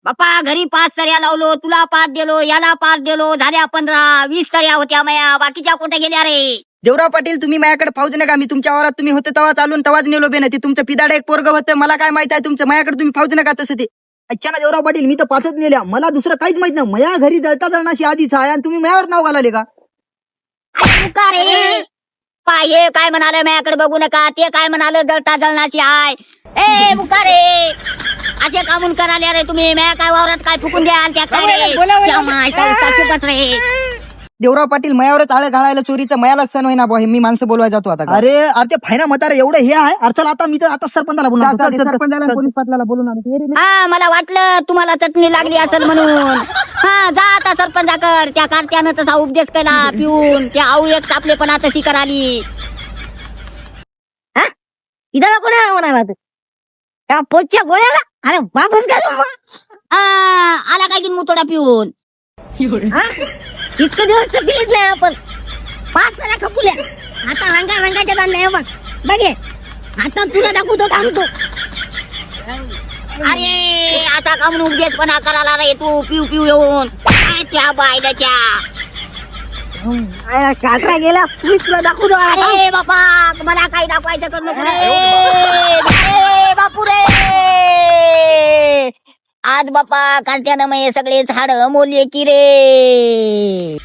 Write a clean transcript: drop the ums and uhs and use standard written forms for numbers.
बापा घरी 5 सऱ्या लावलो, तुला 5 दिलो, याला 5 दिलो, झाल्या 15-20 सऱ्या होत्या माया. बाकीच्या कुठे गेल्या रे? देवराव पाटील तुम्ही माझ्याकडे पाहूच नका. मी तुमच्या वावरात तुम्ही होते तेव्हा चालून तेव्हाच नेलो बेन. ते तुमचं पिदाड एक पोरग होतं. मला काय माहित आहे तुमचं. माझ्याकडे तुम्ही पाहूच नका तसं ते. अच्छा ना देवराव पाटील, मी तर 5च नेल्या. मला दुसरं काहीच माहित नाही. मया घरी जळता जळणाशी आधीच आहे आणि तुम्ही माझ्यावर नाव घालाले का? का रे? काय काय म्हणाले माझ्याकडे बघू नका. ते काय म्हणाले जळता जळणाची हाय. ए मुकारे, असे कामून कराले रे तुम्ही. म्या काय वावरात काय फुकून द्याल त्या काय रे? त्या मायचा उतार रे. देवराव पाटील मयावरच आळ घालायला चोरीचं मयाला सण होईना बुवा. हे मी माणसं बोलवायला जातो आता. अरे ते फायना म्हातारे एवढं हे आहे. अरे चला आता मी तर आता सरपंचाला बोलणार. सरपंचाला पोलीस पाटलाला बोलून हा मला वाटलं तुम्हाला चटणी लागली असेल म्हणून. हा जा आता सरपंचाकड. त्या कार्त्यानं तसा उपदेश केला पिऊन. त्या आऊ एक चापलेपणा तशी कराली. इथं कोण म्हणाला त्या पोटच्या गोळ्याला अरे वापस का आला काय की मुतोडा पिऊन. इतकं दिवस तर पिलीच नाही आपण. 5 जरा खपुल्या. आता रंगाच्या दान नाही बघ. बघे आता तुला दाखवतो थांबतो. अरे आता का म्हणून उपदेशपणा करायला रे तू पिऊ पिऊ येऊन. काय त्या बायलाच्या. काटा गेला पुलिसला दाखवतो. अरे बापा मला काही दाखवायचं कर नको रे. बापू रे. आज बापा कार्त्यानं मग सगळे झाड मोले की रे.